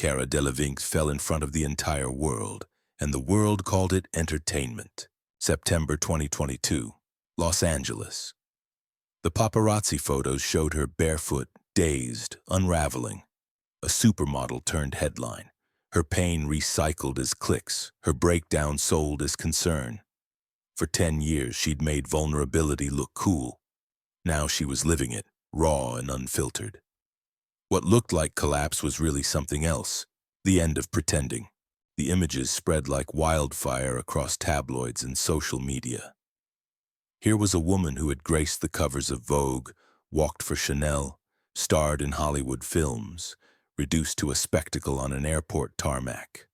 Cara Delevingne fell in front of the entire world, and the world called it entertainment. September 2022, Los Angeles. The paparazzi photos showed her barefoot, dazed, unraveling. A supermodel turned headline. Her pain recycled as clicks, her breakdown sold as concern. For 10 years, she'd made vulnerability look cool. Now she was living it, raw and unfiltered. What looked like collapse was really something else, the end of pretending. The images spread like wildfire across tabloids and social media. Here was a woman who had graced the covers of Vogue, walked for Chanel, starred in Hollywood films, reduced to a spectacle on an airport tarmac.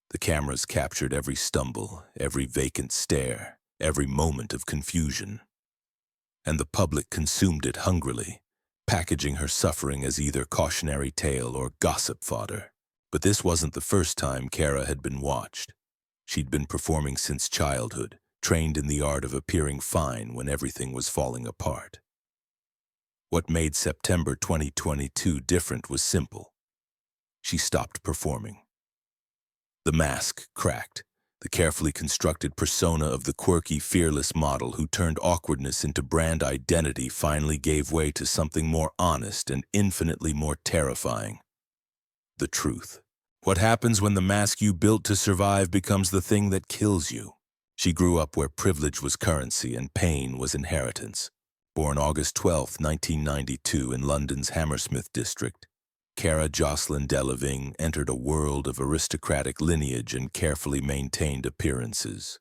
The cameras captured every stumble, every vacant stare, every moment of confusion. And the public consumed it hungrily, packaging her suffering as either cautionary tale or gossip fodder. But this wasn't the first time Cara had been watched. She'd been performing since childhood, trained in the art of appearing fine when everything was falling apart. What made September 2022 different was simple. She stopped performing. The mask cracked. The carefully constructed persona of the quirky, fearless model who turned awkwardness into brand identity finally gave way to something more honest and infinitely more terrifying. The truth. What happens when the mask you built to survive becomes the thing that kills you? She grew up where privilege was currency and pain was inheritance. Born August 12, 1992 in London's Hammersmith district, Cara Jocelyn Delevingne entered a world of aristocratic lineage and carefully maintained appearances.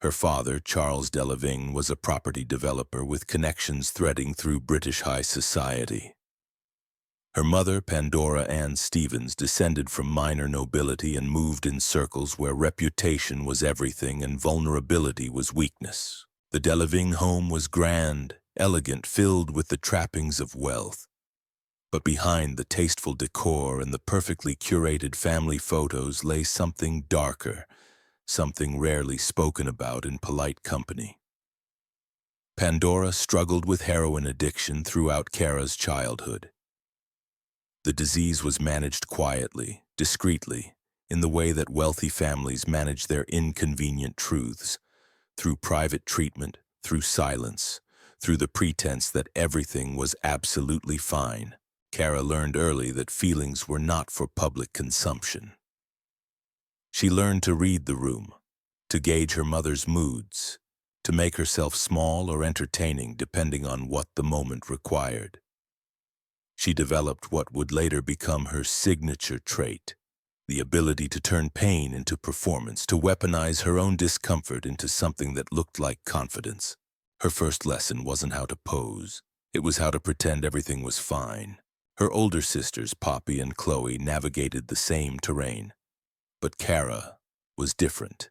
Her father, Charles Delevingne, was a property developer with connections threading through British high society. Her mother, Pandora Ann Stevens, descended from minor nobility and moved in circles where reputation was everything and vulnerability was weakness. The Delevingne home was grand, elegant, filled with the trappings of wealth. But behind the tasteful decor and the perfectly curated family photos lay something darker, something rarely spoken about in polite company. Pandora struggled with heroin addiction throughout Cara's childhood. The disease was managed quietly, discreetly, in the way that wealthy families manage their inconvenient truths, through private treatment, through silence, through the pretense that everything was absolutely fine. Cara learned early that feelings were not for public consumption. She learned to read the room, to gauge her mother's moods, to make herself small or entertaining depending on what the moment required. She developed what would later become her signature trait, the ability to turn pain into performance, to weaponize her own discomfort into something that looked like confidence. Her first lesson wasn't how to pose, it was how to pretend everything was fine. Her older sisters, Poppy and Chloe, navigated the same terrain. But Cara was different.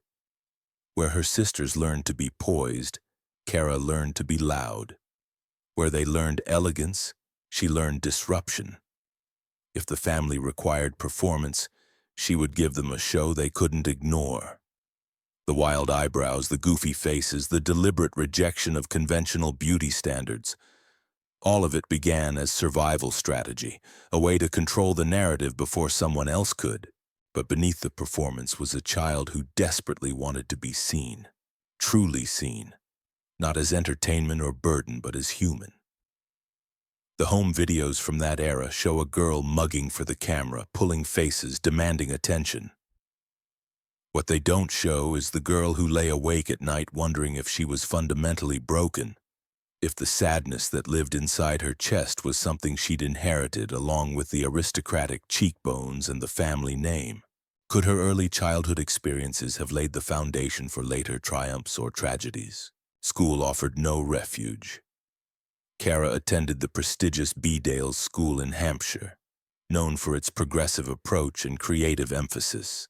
Where her sisters learned to be poised, Cara learned to be loud. Where they learned elegance, she learned disruption. If the family required performance, she would give them a show they couldn't ignore. The wild eyebrows, the goofy faces, the deliberate rejection of conventional beauty standards, all of it began as survival strategy, a way to control the narrative before someone else could. But beneath the performance was a child who desperately wanted to be seen, truly seen, not as entertainment or burden, but as human. The home videos from that era show a girl mugging for the camera, pulling faces, demanding attention. What they don't show is the girl who lay awake at night wondering if she was fundamentally broken, if the sadness that lived inside her chest was something she'd inherited along with the aristocratic cheekbones and the family name. Could her early childhood experiences have laid the foundation for later triumphs or tragedies? School offered no refuge. Cara attended the prestigious Bedales School in Hampshire, known for its progressive approach and creative emphasis.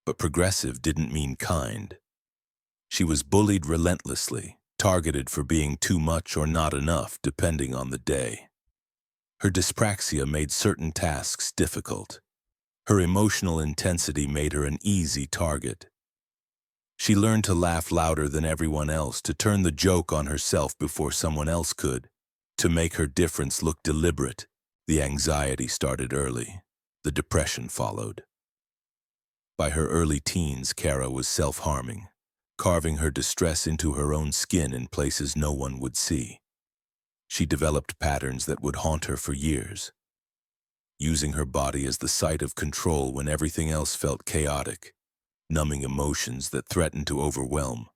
But progressive didn't mean kind. She was bullied relentlessly, targeted for being too much or not enough, depending on the day. Her dyspraxia made certain tasks difficult. Her emotional intensity made her an easy target. She learned to laugh louder than everyone else, to turn the joke on herself before someone else could, to make her difference look deliberate, The anxiety started early. The depression followed. By her early teens, Cara was self-harming, carving her distress into her own skin in places no one would see. She developed patterns that would haunt her for years, using her body as the site of control when everything else felt chaotic, numbing emotions that threatened to overwhelm,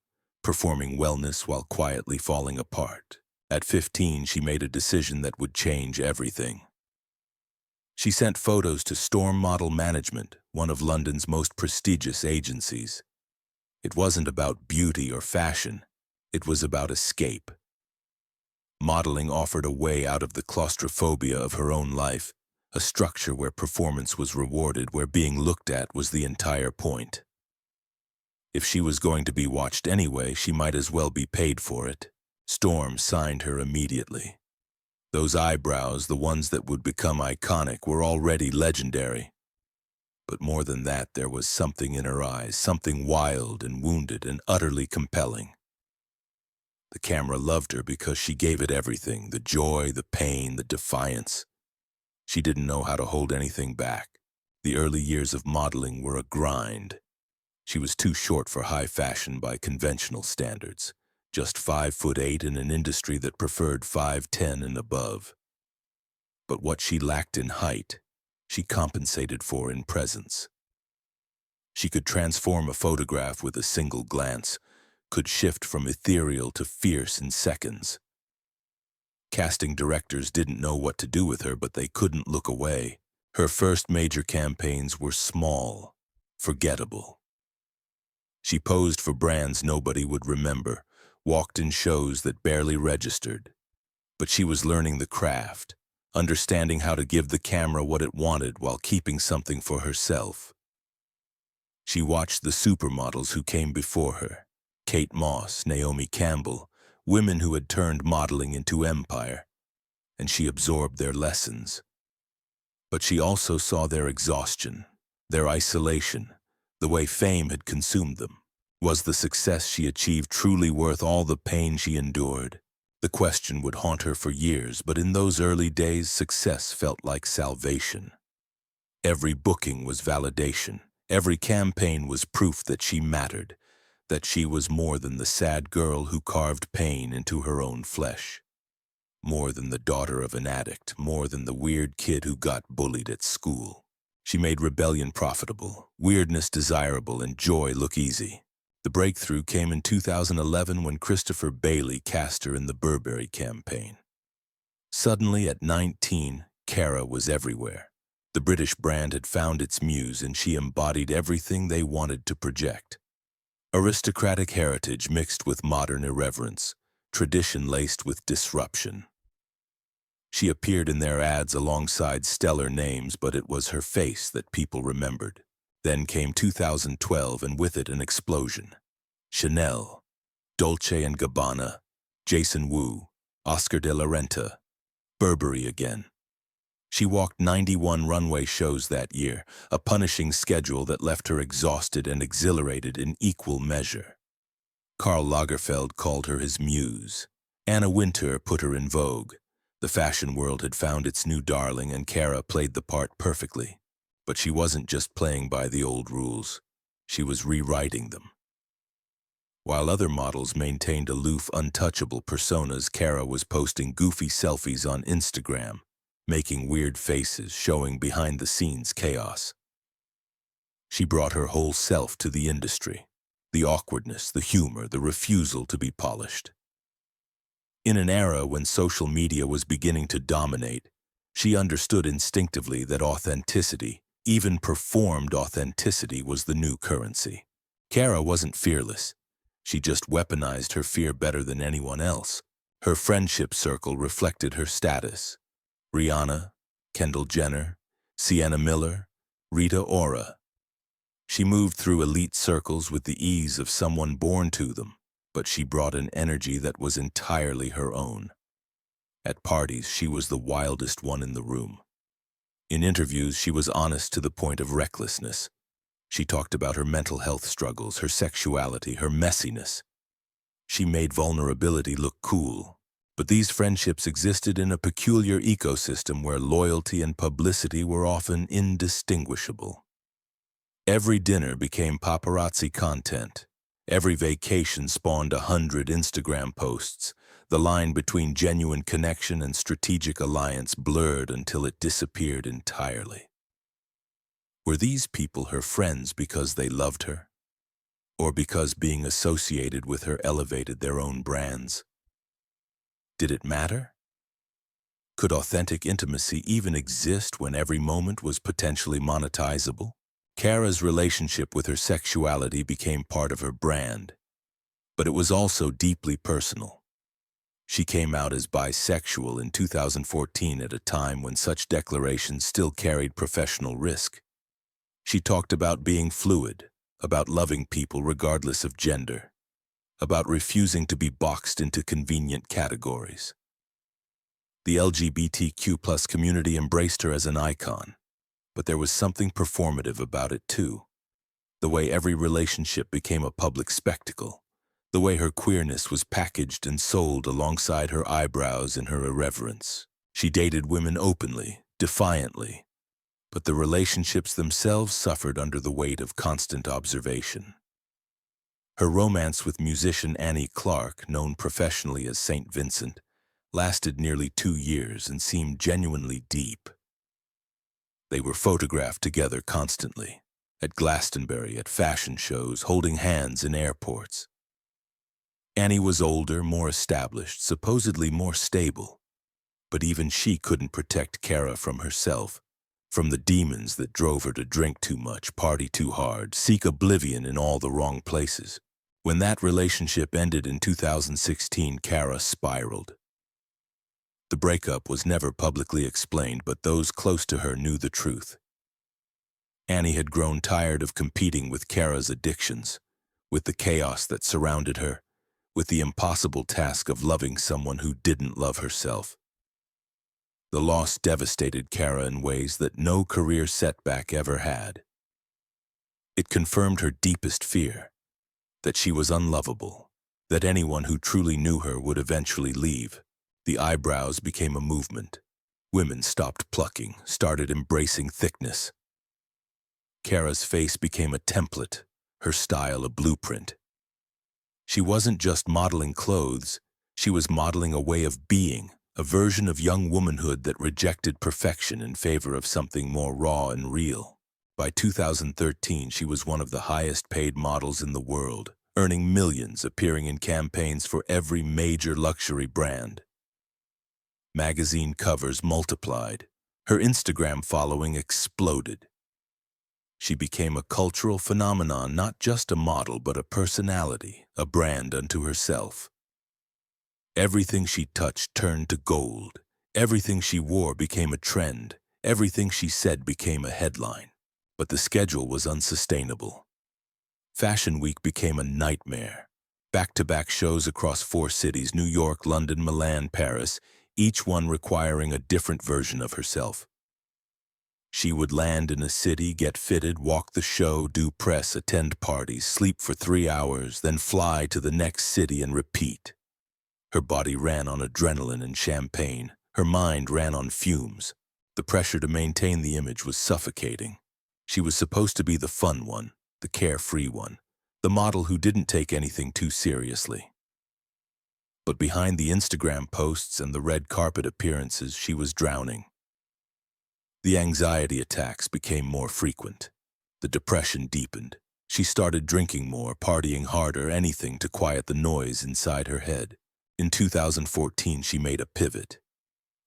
performing wellness while quietly falling apart. At 15, she made a decision that would change everything. She sent photos to Storm Model Management, one of London's most prestigious agencies. It wasn't about beauty or fashion. It was about escape. Modeling offered a way out of the claustrophobia of her own life, a structure where performance was rewarded, where being looked at was the entire point. If she was going to be watched anyway, she might as well be paid for it. Storm signed her immediately. Those eyebrows, the ones that would become iconic, were already legendary. But more than that, there was something in her eyes, something wild and wounded and utterly compelling. The camera loved her because she gave it everything, the joy, the pain, the defiance. She didn't know how to hold anything back. The early years of modeling were a grind. She was too short for high fashion by conventional standards, just 5'8" in an industry that preferred 5'10" and above. But what she lacked in height, she compensated for in presence. She could transform a photograph with a single glance, could shift from ethereal to fierce in seconds. Casting directors didn't know what to do with her, but they couldn't look away. Her first major campaigns were small, forgettable. She posed for brands nobody would remember, walked in shows that barely registered. But she was learning the craft, understanding how to give the camera what it wanted while keeping something for herself. She watched the supermodels who came before her, Kate Moss, Naomi Campbell, women who had turned modeling into empire, and she absorbed their lessons. But she also saw their exhaustion, their isolation, the way fame had consumed them. Was the success she achieved truly worth all the pain she endured? The question would haunt her for years, but in those early days, success felt like salvation. Every booking was validation. Every campaign was proof that she mattered, that she was more than the sad girl who carved pain into her own flesh. More than the daughter of an addict, more than the weird kid who got bullied at school. She made rebellion profitable, weirdness desirable, and joy look easy. The breakthrough came in 2011 when Christopher Bailey cast her in the Burberry campaign. Suddenly, at 19, Cara was everywhere. The British brand had found its muse, and she embodied everything they wanted to project. Aristocratic heritage mixed with modern irreverence, tradition laced with disruption. She appeared in their ads alongside stellar names, but it was her face that people remembered. Then came 2012, and with it an explosion. Chanel, Dolce & Gabbana, Jason Wu, Oscar de la Renta, Burberry again. She walked 91 runway shows that year, a punishing schedule that left her exhausted and exhilarated in equal measure. Karl Lagerfeld called her his muse. Anna Wintour put her in vogue. The fashion world had found its new darling, and Cara played the part perfectly. But she wasn't just playing by the old rules. She was rewriting them. While other models maintained aloof, untouchable personas, Cara was posting goofy selfies on Instagram, making weird faces, showing behind-the-scenes chaos. She brought her whole self to the industry. The awkwardness, the humor, the refusal to be polished. In an era when social media was beginning to dominate, she understood instinctively that authenticity, even performed authenticity, was the new currency. Cara wasn't fearless. She just weaponized her fear better than anyone else. Her friendship circle reflected her status. Rihanna, Kendall Jenner, Sienna Miller, Rita Ora. She moved through elite circles with the ease of someone born to them, but she brought an energy that was entirely her own. At parties, she was the wildest one in the room. In interviews, she was honest to the point of recklessness. She talked about her mental health struggles, her sexuality, her messiness. She made vulnerability look cool. But these friendships existed in a peculiar ecosystem where loyalty and publicity were often indistinguishable. Every dinner became paparazzi content. Every vacation spawned 100 Instagram posts. The line between genuine connection and strategic alliance blurred until it disappeared entirely. Were these people her friends because they loved her? Or because being associated with her elevated their own brands? Did it matter? Could authentic intimacy even exist when every moment was potentially monetizable? Cara's relationship with her sexuality became part of her brand, but it was also deeply personal. She came out as bisexual in 2014 at a time when such declarations still carried professional risk. She talked about being fluid, about loving people regardless of gender, about refusing to be boxed into convenient categories. The LGBTQ+ community embraced her as an icon, but there was something performative about it too. The way every relationship became a public spectacle, the way her queerness was packaged and sold alongside her eyebrows and her irreverence. She dated women openly, defiantly, but the relationships themselves suffered under the weight of constant observation. Her romance with musician Annie Clark, known professionally as St. Vincent, lasted nearly 2 years and seemed genuinely deep. They were photographed together constantly, at Glastonbury, at fashion shows, holding hands in airports. Annie was older, more established, supposedly more stable, but even she couldn't protect Cara from herself, from the demons that drove her to drink too much, party too hard, seek oblivion in all the wrong places. When that relationship ended in 2016, Cara spiraled. The breakup was never publicly explained, but those close to her knew the truth. Annie had grown tired of competing with Cara's addictions, with the chaos that surrounded her, with the impossible task of loving someone who didn't love herself. The loss devastated Cara in ways that no career setback ever had. It confirmed her deepest fear, that she was unlovable, that anyone who truly knew her would eventually leave. The eyebrows became a movement. Women stopped plucking, started embracing thickness. Cara's face became a template, her style a blueprint. She wasn't just modeling clothes, she was modeling a way of being, a version of young womanhood that rejected perfection in favor of something more raw and real. By 2013, she was one of the highest-paid models in the world, earning millions, appearing in campaigns for every major luxury brand. Magazine covers multiplied. Her Instagram following exploded. She became a cultural phenomenon, not just a model, but a personality, a brand unto herself. Everything she touched turned to gold. Everything she wore became a trend. Everything she said became a headline. But the schedule was unsustainable. Fashion Week became a nightmare. Back-to-back shows across 4 cities, New York, London, Milan, Paris, each one requiring a different version of herself. She would land in a city, get fitted, walk the show, do press, attend parties, sleep for 3 hours, then fly to the next city and repeat. Her body ran on adrenaline and champagne. Her mind ran on fumes. The pressure to maintain the image was suffocating. She was supposed to be the fun one, the carefree one, the model who didn't take anything too seriously. But behind the Instagram posts and the red carpet appearances, she was drowning. The anxiety attacks became more frequent. The depression deepened. She started drinking more, partying harder, anything to quiet the noise inside her head. In 2014, she made a pivot.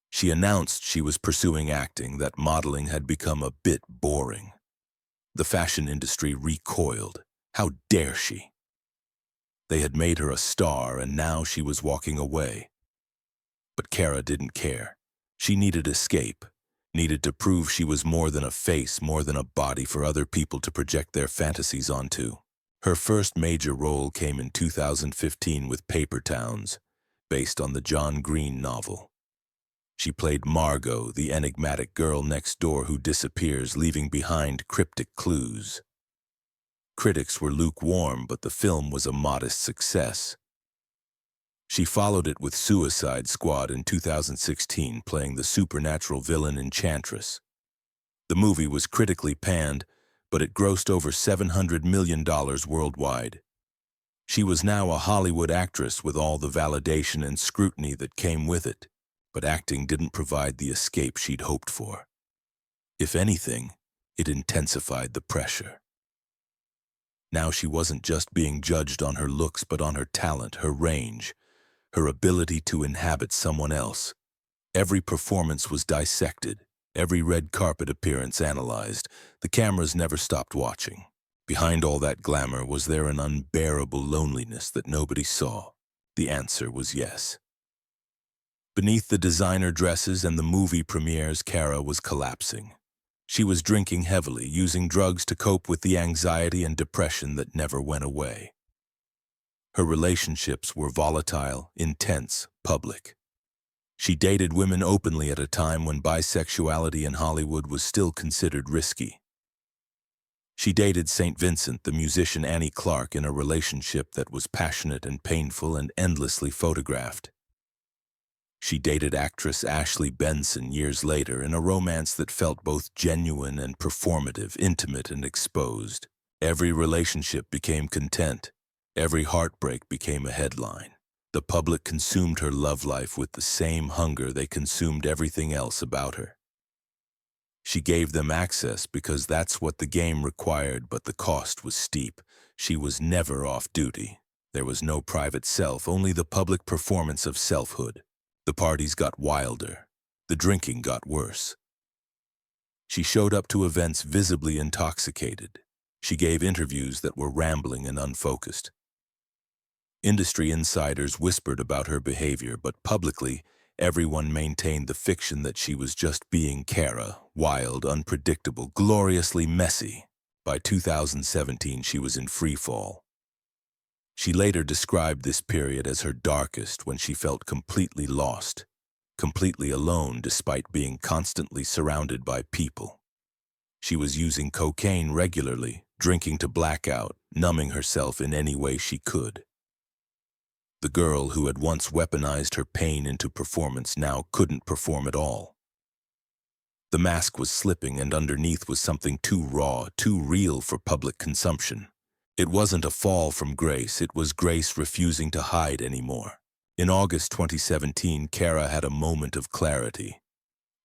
She announced she was pursuing acting, that modeling had become a bit boring. The fashion industry recoiled. How dare she? They had made her a star, and now she was walking away. But Cara didn't care. She needed escape, needed to prove she was more than a face, more than a body for other people to project their fantasies onto. Her first major role came in 2015 with Paper Towns, based on the John Green novel. She played Margot, the enigmatic girl next door who disappears, leaving behind cryptic clues. Critics were lukewarm, but the film was a modest success. She followed it with Suicide Squad in 2016, playing the supernatural villain Enchantress. The movie was critically panned, but it grossed over $700 million worldwide. She was now a Hollywood actress with all the validation and scrutiny that came with it, but acting didn't provide the escape she'd hoped for. If anything, it intensified the pressure. Now she wasn't just being judged on her looks, but on her talent, her range, her ability to inhabit someone else. Every performance was dissected, every red carpet appearance analyzed. The cameras never stopped watching. Behind all that glamour, was there an unbearable loneliness that nobody saw? The answer was yes. Beneath the designer dresses and the movie premieres, Cara was collapsing. She was drinking heavily, using drugs to cope with the anxiety and depression that never went away. Her relationships were volatile, intense, public. She dated women openly at a time when bisexuality in Hollywood was still considered risky. She dated St. Vincent, the musician Annie Clark, in a relationship that was passionate and painful and endlessly photographed. She dated actress Ashley Benson years later in a romance that felt both genuine and performative, intimate and exposed. Every relationship became content. Every heartbreak became a headline. The public consumed her love life with the same hunger they consumed everything else about her. She gave them access because that's what the game required, but the cost was steep. She was never off duty. There was no private self, only the public performance of selfhood. The parties got wilder. The drinking got worse. She showed up to events visibly intoxicated. She gave interviews that were rambling and unfocused. Industry insiders whispered about her behavior, but publicly, everyone maintained the fiction that she was just being Cara, wild, unpredictable, gloriously messy. By 2017, she was in free fall. She later described this period as her darkest, when she felt completely lost, completely alone despite being constantly surrounded by people. She was using cocaine regularly, drinking to blackout, numbing herself in any way she could. The girl who had once weaponized her pain into performance now couldn't perform at all. The mask was slipping, and underneath was something too raw, too real for public consumption. It wasn't a fall from grace, it was grace refusing to hide anymore. In August 2017, Cara had a moment of clarity.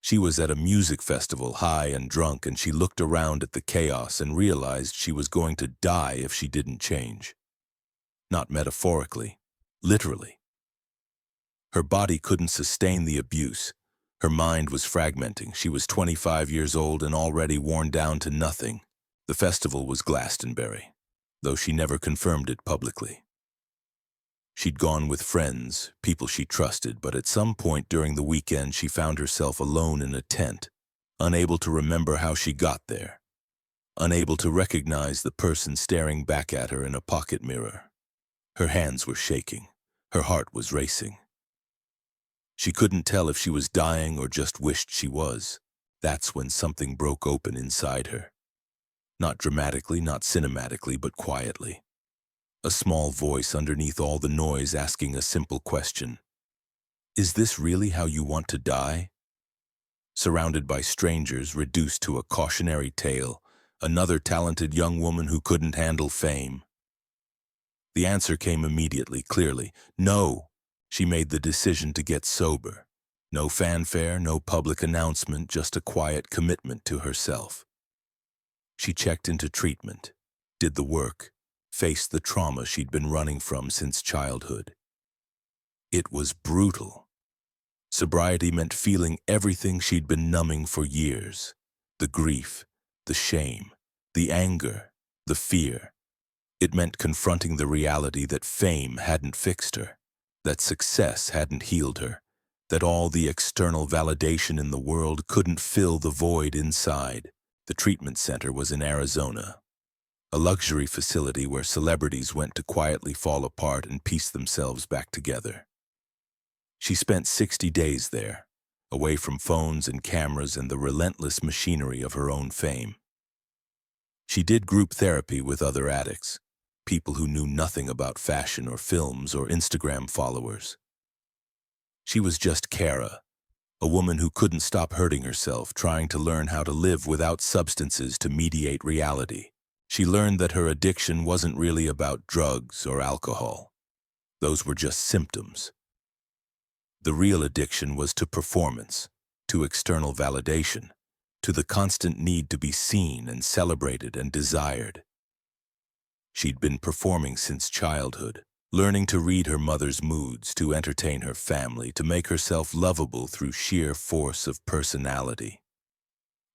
She was at a music festival, high and drunk, and she looked around at the chaos and realized she was going to die if she didn't change. Not metaphorically. Literally. Her body couldn't sustain the abuse. Her mind was fragmenting. She was 25 years old and already worn down to nothing. The festival was Glastonbury, though she never confirmed it publicly. She'd gone with friends, people she trusted, but at some point during the weekend she found herself alone in a tent, unable to remember how she got there, unable to recognize the person staring back at her in a pocket mirror. Her hands were shaking. Her heart was racing. She couldn't tell if she was dying or just wished she was. That's when something broke open inside her. Not dramatically, not cinematically, but quietly. A small voice underneath all the noise asking a simple question. Is this really how you want to die? Surrounded by strangers, reduced to a cautionary tale, another talented young woman who couldn't handle fame. The answer came immediately, clearly. No. She made the decision to get sober. No fanfare, no public announcement, just a quiet commitment to herself. She checked into treatment, did the work, faced the trauma she'd been running from since childhood. It was brutal. Sobriety meant feeling everything she'd been numbing for years. The grief, the shame, the anger, the fear. It meant confronting the reality that fame hadn't fixed her, that success hadn't healed her, that all the external validation in the world couldn't fill the void inside. The treatment center was in Arizona, a luxury facility where celebrities went to quietly fall apart and piece themselves back together. She spent 60 days there, away from phones and cameras and the relentless machinery of her own fame. She did group therapy with other addicts, people who knew nothing about fashion or films or Instagram followers. She was just Cara, a woman who couldn't stop hurting herself trying to learn how to live without substances to mediate reality. She learned that her addiction wasn't really about drugs or alcohol. Those were just symptoms. The real addiction was to performance, to external validation, to the constant need to be seen and celebrated and desired. She'd been performing since childhood, learning to read her mother's moods, to entertain her family, to make herself lovable through sheer force of personality.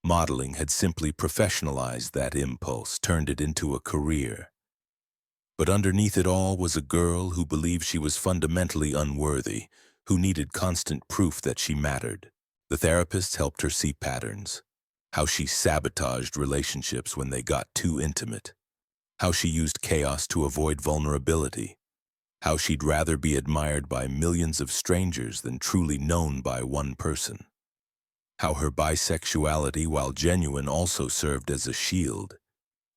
Modeling had simply professionalized that impulse, turned it into a career. But underneath it all was a girl who believed she was fundamentally unworthy, who needed constant proof that she mattered. The therapists helped her see patterns, how she sabotaged relationships when they got too intimate, how she used chaos to avoid vulnerability, how she'd rather be admired by millions of strangers than truly known by one person, how her bisexuality, while genuine, also served as a shield.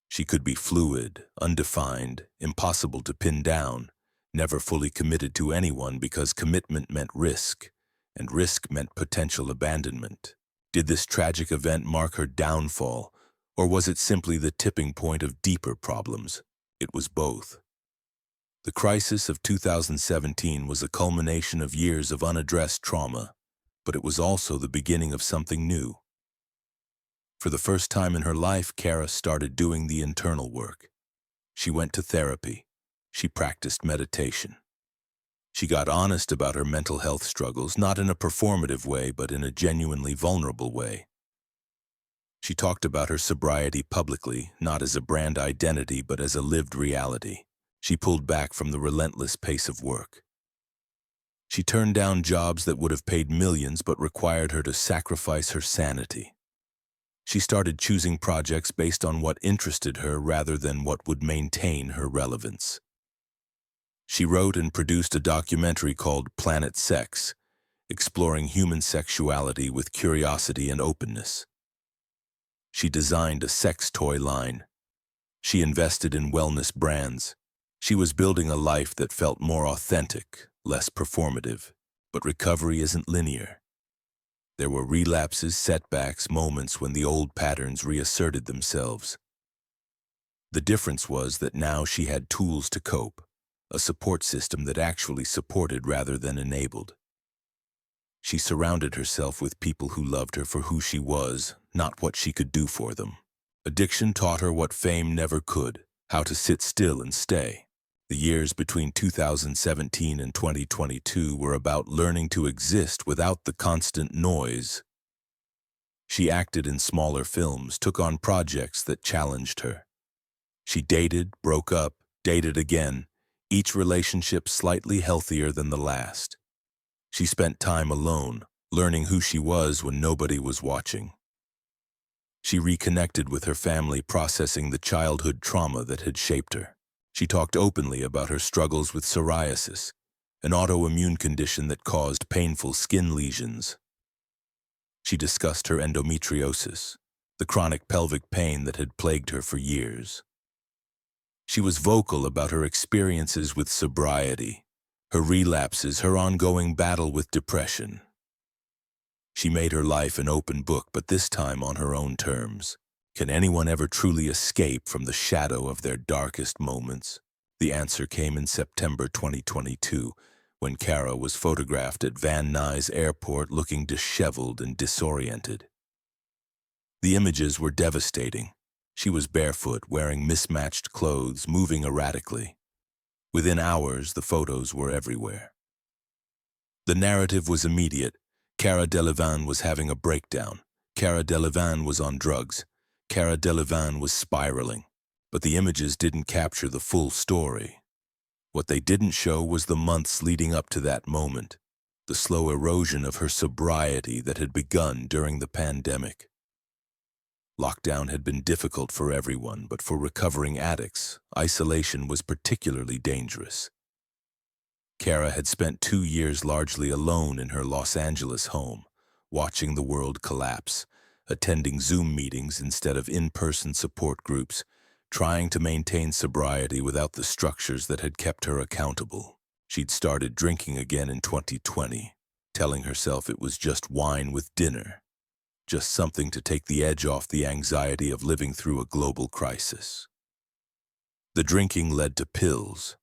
She could be fluid, undefined, impossible to pin down, never fully committed to anyone because commitment meant risk, and risk meant potential abandonment. Did this tragic event mark her downfall, or was it simply the tipping point of deeper problems? It was both. The crisis of 2017 was a culmination of years of unaddressed trauma, but it was also the beginning of something new. For the first time in her life, Cara started doing the internal work. She went to therapy. She practiced meditation. She got honest about her mental health struggles, not in a performative way, but in a genuinely vulnerable way. She talked about her sobriety publicly, not as a brand identity, but as a lived reality. She pulled back from the relentless pace of work. She turned down jobs that would have paid millions but required her to sacrifice her sanity. She started choosing projects based on what interested her rather than what would maintain her relevance. She wrote and produced a documentary called Planet Sex, exploring human sexuality with curiosity and openness. She designed a sex toy line. She invested in wellness brands. She was building a life that felt more authentic, less performative. But recovery isn't linear. There were relapses, setbacks, moments when the old patterns reasserted themselves. The difference was that now she had tools to cope, a support system that actually supported rather than enabled. She surrounded herself with people who loved her for who she was, not what she could do for them. Addiction taught her what fame never could, how to sit still and stay. The years between 2017 and 2022 were about learning to exist without the constant noise. She acted in smaller films, took on projects that challenged her. She dated, broke up, dated again, each relationship slightly healthier than the last. She spent time alone, learning who she was when nobody was watching. She reconnected with her family, processing the childhood trauma that had shaped her. She talked openly about her struggles with psoriasis, an autoimmune condition that caused painful skin lesions. She discussed her endometriosis, the chronic pelvic pain that had plagued her for years. She was vocal about her experiences with sobriety, her relapses, her ongoing battle with depression. She made her life an open book, but this time on her own terms. Can anyone ever truly escape from the shadow of their darkest moments? The answer came in September 2022, when Cara was photographed at Van Nuys Airport looking disheveled and disoriented. The images were devastating. She was barefoot, wearing mismatched clothes, moving erratically. Within hours, the photos were everywhere. The narrative was immediate. Cara Delevingne was having a breakdown. Cara Delevingne was on drugs. Cara Delevingne was spiraling. But the images didn't capture the full story. What they didn't show was the months leading up to that moment, the slow erosion of her sobriety that had begun during the pandemic. Lockdown had been difficult for everyone, but for recovering addicts, isolation was particularly dangerous. Cara had spent 2 years largely alone in her Los Angeles home, watching the world collapse, attending Zoom meetings instead of in-person support groups, trying to maintain sobriety without the structures that had kept her accountable. She'd started drinking again in 2020, telling herself it was just wine with dinner, just something to take the edge off the anxiety of living through a global crisis. The drinking led to pills,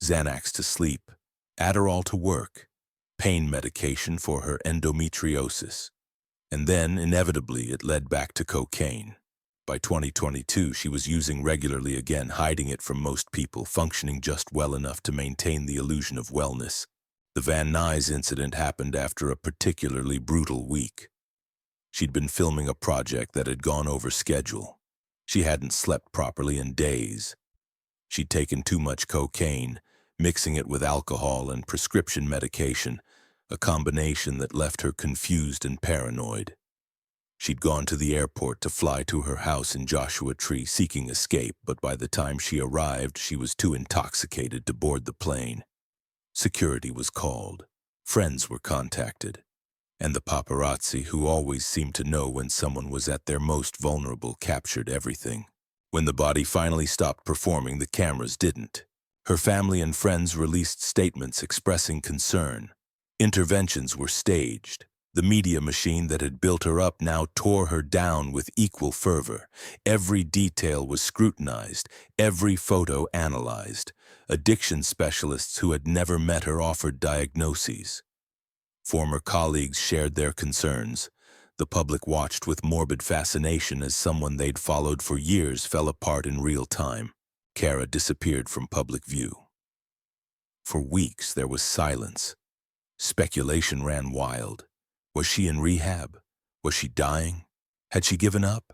Xanax to sleep, Adderall to work, pain medication for her endometriosis, and then, inevitably, it led back to cocaine. By 2022, she was using regularly again, hiding it from most people, functioning just well enough to maintain the illusion of wellness. The Van Nuys incident happened after a particularly brutal week. She'd been filming a project that had gone over schedule. She hadn't slept properly in days. She'd taken too much cocaine, mixing it with alcohol and prescription medication, a combination that left her confused and paranoid. She'd gone to the airport to fly to her house in Joshua Tree seeking escape, but by the time she arrived, she was too intoxicated to board the plane. Security was called, friends were contacted, and the paparazzi, who always seemed to know when someone was at their most vulnerable, captured everything. When the body finally stopped performing, the cameras didn't. Her family and friends released statements expressing concern. Interventions were staged. The media machine that had built her up now tore her down with equal fervor. Every detail was scrutinized, every photo analyzed. Addiction specialists who had never met her offered diagnoses. Former colleagues shared their concerns. The public watched with morbid fascination as someone they'd followed for years fell apart in real time. Cara disappeared from public view. For weeks there was silence. Speculation ran wild. Was she in rehab? Was she dying? Had she given up?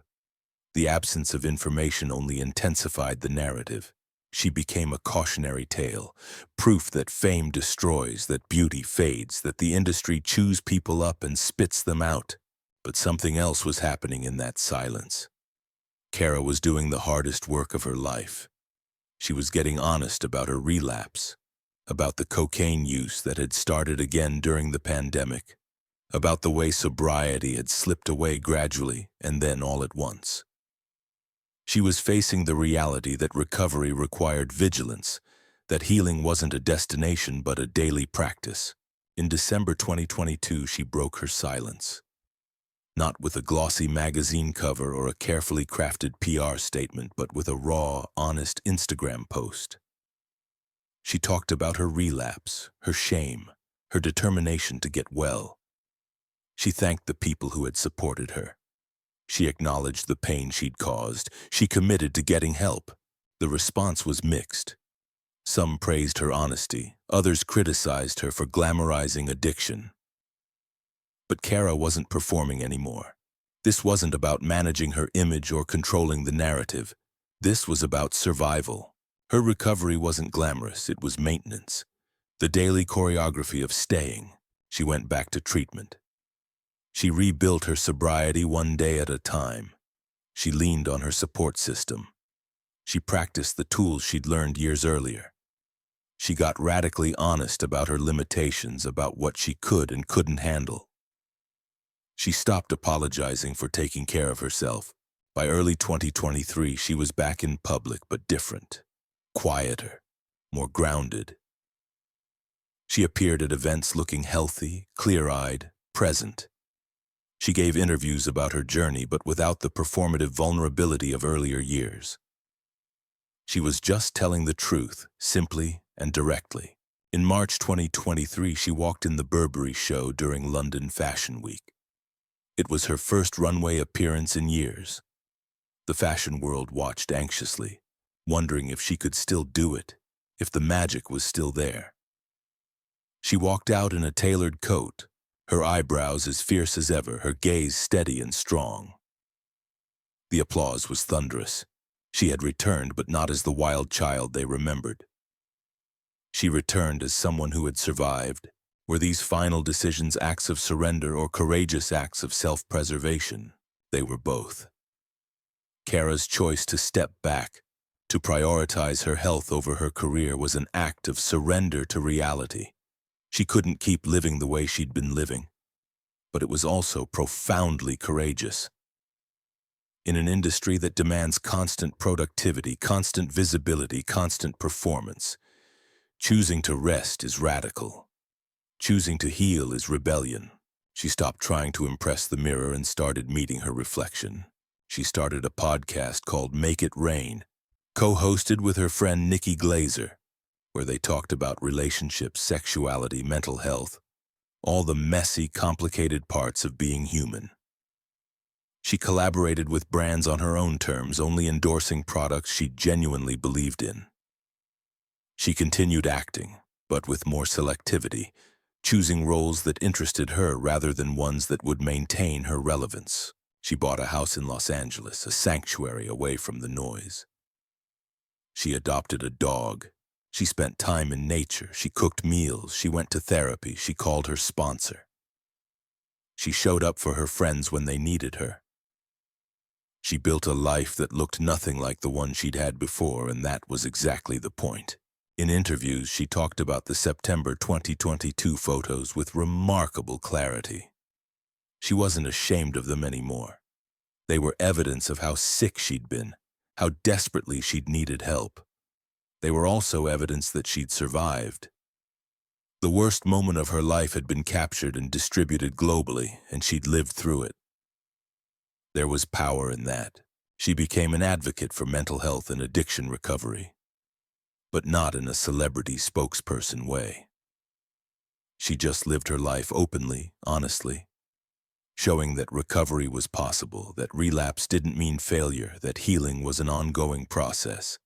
The absence of information only intensified the narrative. She became a cautionary tale, proof that fame destroys, that beauty fades, that the industry chews people up and spits them out. But something else was happening in that silence. Cara was doing the hardest work of her life. She was getting honest about her relapse, about the cocaine use that had started again during the pandemic, about the way sobriety had slipped away gradually and then all at once. She was facing the reality that recovery required vigilance, that healing wasn't a destination but a daily practice. In December 2022, she broke her silence. Not with a glossy magazine cover or a carefully crafted PR statement, but with a raw, honest Instagram post. She talked about her relapse, her shame, her determination to get well. She thanked the people who had supported her. She acknowledged the pain she'd caused. She committed to getting help. The response was mixed. Some praised her honesty. Others criticized her for glamorizing addiction. But Cara wasn't performing anymore. This wasn't about managing her image or controlling the narrative. This was about survival. Her recovery wasn't glamorous, it was maintenance. The daily choreography of staying. She went back to treatment. She rebuilt her sobriety one day at a time. She leaned on her support system. She practiced the tools she'd learned years earlier. She got radically honest about her limitations, about what she could and couldn't handle. She stopped apologizing for taking care of herself. By early 2023, she was back in public, but different, quieter, more grounded. She appeared at events looking healthy, clear-eyed, present. She gave interviews about her journey, but without the performative vulnerability of earlier years. She was just telling the truth, simply and directly. In March 2023, she walked in the Burberry show during London Fashion Week. It was her first runway appearance in years. The fashion world watched anxiously, wondering if she could still do it, if the magic was still there. She walked out in a tailored coat, her eyebrows as fierce as ever, her gaze steady and strong. The applause was thunderous. She had returned, but not as the wild child they remembered. She returned as someone who had survived. Were these final decisions acts of surrender or courageous acts of self-preservation? They were both. Cara's choice to step back, to prioritize her health over her career, was an act of surrender to reality. She couldn't keep living the way she'd been living, but it was also profoundly courageous. In an industry that demands constant productivity, constant visibility, constant performance, choosing to rest is radical. Choosing to heal is rebellion. She stopped trying to impress the mirror and started meeting her reflection. She started a podcast called Make It Rain, co-hosted with her friend Nikki Glazer, where they talked about relationships, sexuality, mental health, all the messy, complicated parts of being human. She collaborated with brands on her own terms, only endorsing products she genuinely believed in. She continued acting, but with more selectivity, choosing roles that interested her rather than ones that would maintain her relevance. She bought a house in Los Angeles, a sanctuary away from the noise. She adopted a dog. She spent time in nature. She cooked meals. She went to therapy. She called her sponsor. She showed up for her friends when they needed her. She built a life that looked nothing like the one she'd had before, and that was exactly the point. In interviews, she talked about the September 2022 photos with remarkable clarity. She wasn't ashamed of them anymore. They were evidence of how sick she'd been, how desperately she'd needed help. They were also evidence that she'd survived. The worst moment of her life had been captured and distributed globally, and she'd lived through it. There was power in that. She became an advocate for mental health and addiction recovery, but not in a celebrity spokesperson way. She just lived her life openly, honestly, showing that recovery was possible, that relapse didn't mean failure, that healing was an ongoing process.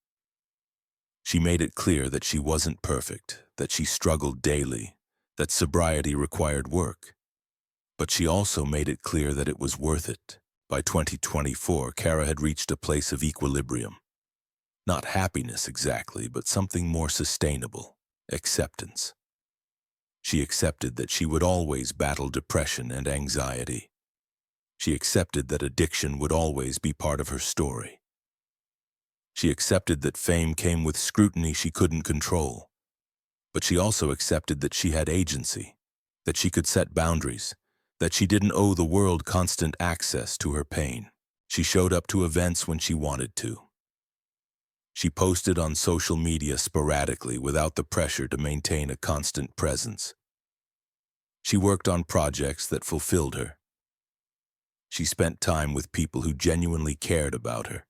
She made it clear that she wasn't perfect, that she struggled daily, that sobriety required work. But she also made it clear that it was worth it. By 2024, Cara had reached a place of equilibrium. Not happiness exactly, but something more sustainable, acceptance. She accepted that she would always battle depression and anxiety. She accepted that addiction would always be part of her story. She accepted that fame came with scrutiny she couldn't control. But she also accepted that she had agency, that she could set boundaries, that she didn't owe the world constant access to her pain. She showed up to events when she wanted to. She posted on social media sporadically without the pressure to maintain a constant presence. She worked on projects that fulfilled her. She spent time with people who genuinely cared about her.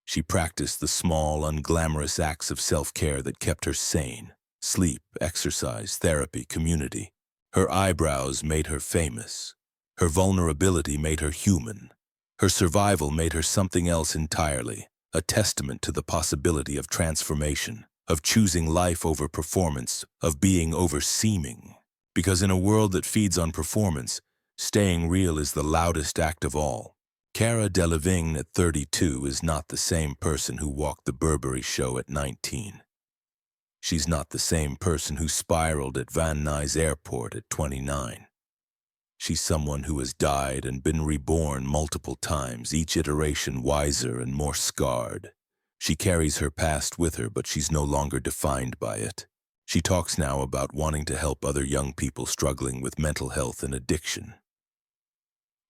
She practiced the small, unglamorous acts of self-care that kept her sane: sleep, exercise, therapy, community. Her eyebrows made her famous. Her vulnerability made her human. Her survival made her something else entirely, a testament to the possibility of transformation, of choosing life over performance, of being over seeming. Because in a world that feeds on performance, staying real is the loudest act of all. Cara Delevingne at 32 is not the same person who walked the Burberry show at 19. She's not the same person who spiraled at Van Nuys Airport at 29. She's someone who has died and been reborn multiple times, each iteration wiser and more scarred. She carries her past with her, but she's no longer defined by it. She talks now about wanting to help other young people struggling with mental health and addiction.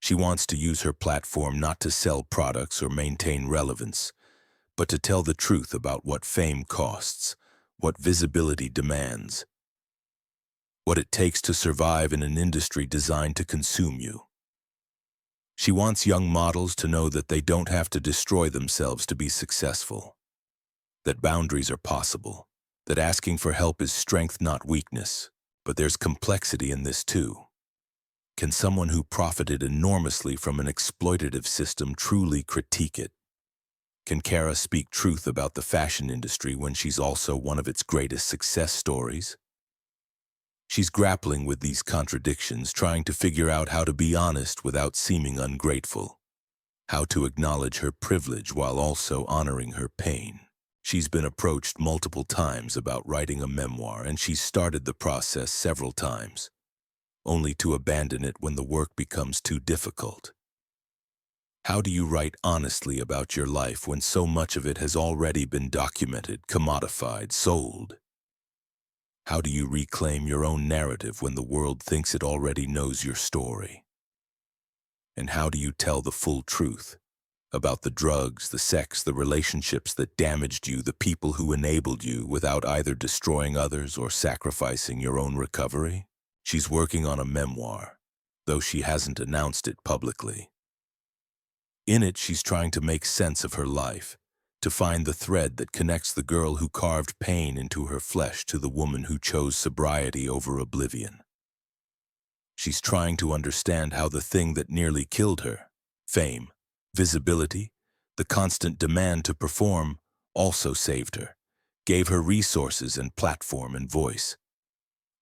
She wants to use her platform not to sell products or maintain relevance, but to tell the truth about what fame costs, what visibility demands, what it takes to survive in an industry designed to consume you. She wants young models to know that they don't have to destroy themselves to be successful, that boundaries are possible, that asking for help is strength, not weakness. But there's complexity in this too. Can someone who profited enormously from an exploitative system truly critique it? Can Cara speak truth about the fashion industry when she's also one of its greatest success stories? She's grappling with these contradictions, trying to figure out how to be honest without seeming ungrateful, how to acknowledge her privilege while also honoring her pain. She's been approached multiple times about writing a memoir, and she's started the process several times, only to abandon it when the work becomes too difficult. How do you write honestly about your life when so much of it has already been documented, commodified, sold? How do you reclaim your own narrative when the world thinks it already knows your story? And how do you tell the full truth, about the drugs, the sex, the relationships that damaged you, the people who enabled you without either destroying others or sacrificing your own recovery. She's working on a memoir, though she hasn't announced it publicly. In it, she's trying to make sense of her life, to find the thread that connects the girl who carved pain into her flesh to the woman who chose sobriety over oblivion. She's trying to understand how the thing that nearly killed her, fame, visibility, the constant demand to perform, also saved her, gave her resources and platform and voice.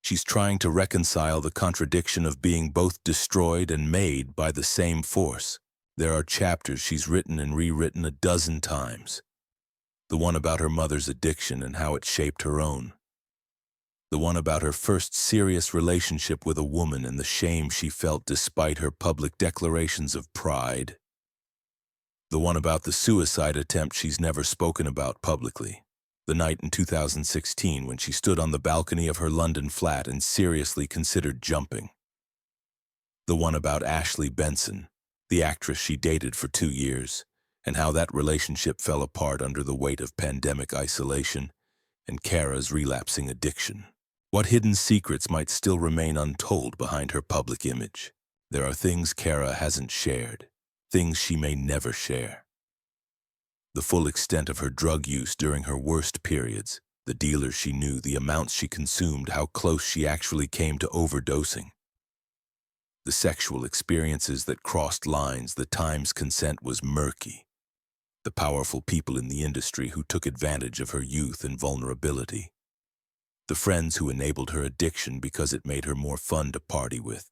She's trying to reconcile the contradiction of being both destroyed and made by the same force. There are chapters she's written and rewritten a dozen times. The one about her mother's addiction and how it shaped her own. The one about her first serious relationship with a woman and the shame she felt despite her public declarations of pride. The one about the suicide attempt she's never spoken about publicly. The night in 2016 when she stood on the balcony of her London flat and seriously considered jumping. The one about Ashley Benson, the actress she dated for 2 years, and how that relationship fell apart under the weight of pandemic isolation and Cara's relapsing addiction. What hidden secrets might still remain untold behind her public image? There are things Cara hasn't shared, things she may never share. The full extent of her drug use during her worst periods, the dealers she knew, the amounts she consumed, how close she actually came to overdosing. The sexual experiences that crossed lines, the times consent was murky. The powerful people in the industry who took advantage of her youth and vulnerability. The friends who enabled her addiction because it made her more fun to party with.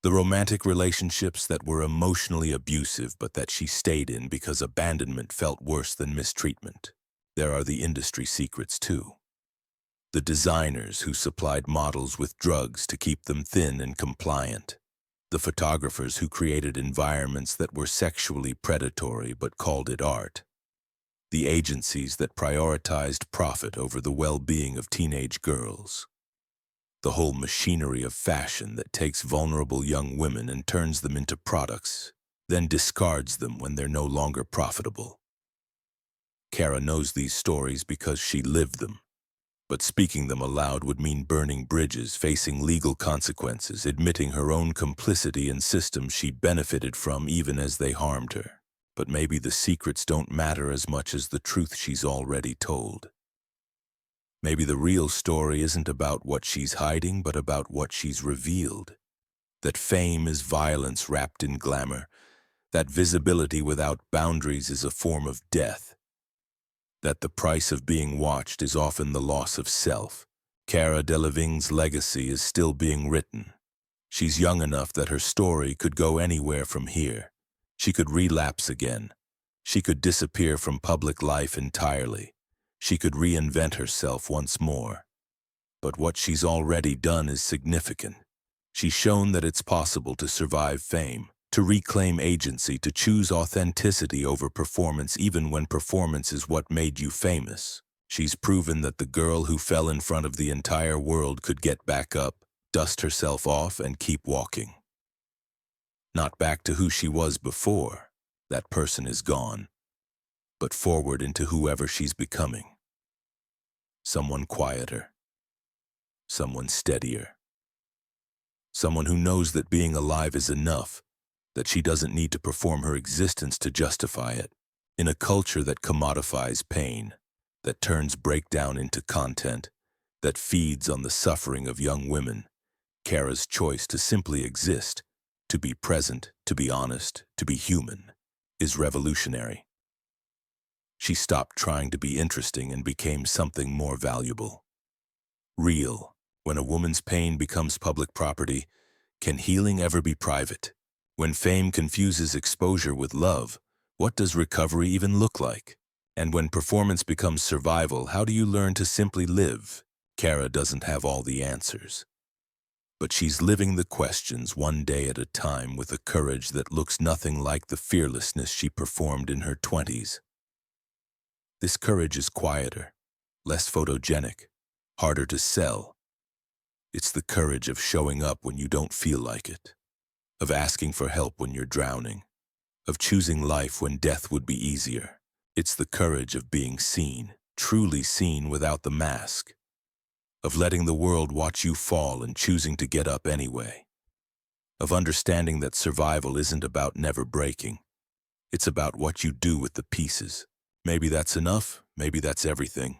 The romantic relationships that were emotionally abusive but that she stayed in because abandonment felt worse than mistreatment. There are the industry secrets too. The designers who supplied models with drugs to keep them thin and compliant. The photographers who created environments that were sexually predatory but called it art. The agencies that prioritized profit over the well-being of teenage girls. The whole machinery of fashion that takes vulnerable young women and turns them into products, then discards them when they're no longer profitable. Cara knows these stories because she lived them, but speaking them aloud would mean burning bridges, facing legal consequences, admitting her own complicity in systems she benefited from even as they harmed her. But maybe the secrets don't matter as much as the truth she's already told. Maybe the real story isn't about what she's hiding, but about what she's revealed. That fame is violence wrapped in glamour. That visibility without boundaries is a form of death. That the price of being watched is often the loss of self. Cara Delevingne's legacy is still being written. She's young enough that her story could go anywhere from here. She could relapse again. She could disappear from public life entirely. She could reinvent herself once more. But what she's already done is significant. She's shown that it's possible to survive fame, to reclaim agency, to choose authenticity over performance even when performance is what made you famous. She's proven that the girl who fell in front of the entire world could get back up, dust herself off, and keep walking. Not back to who she was before. That person is gone. But forward into whoever she's becoming. Someone quieter. Someone steadier. Someone who knows that being alive is enough, that she doesn't need to perform her existence to justify it. In a culture that commodifies pain, that turns breakdown into content, that feeds on the suffering of young women, Cara's choice to simply exist, to be present, to be honest, to be human, is revolutionary. She stopped trying to be interesting and became something more valuable. Real. When a woman's pain becomes public property, can healing ever be private? When fame confuses exposure with love, what does recovery even look like? And when performance becomes survival, how do you learn to simply live? Cara doesn't have all the answers. But she's living the questions one day at a time with a courage that looks nothing like the fearlessness she performed in her 20s. This courage is quieter, less photogenic, harder to sell. It's the courage of showing up when you don't feel like it, of asking for help when you're drowning, of choosing life when death would be easier. It's the courage of being seen, truly seen without the mask, of letting the world watch you fall and choosing to get up anyway, of understanding that survival isn't about never breaking. It's about what you do with the pieces. Maybe that's enough, maybe that's everything.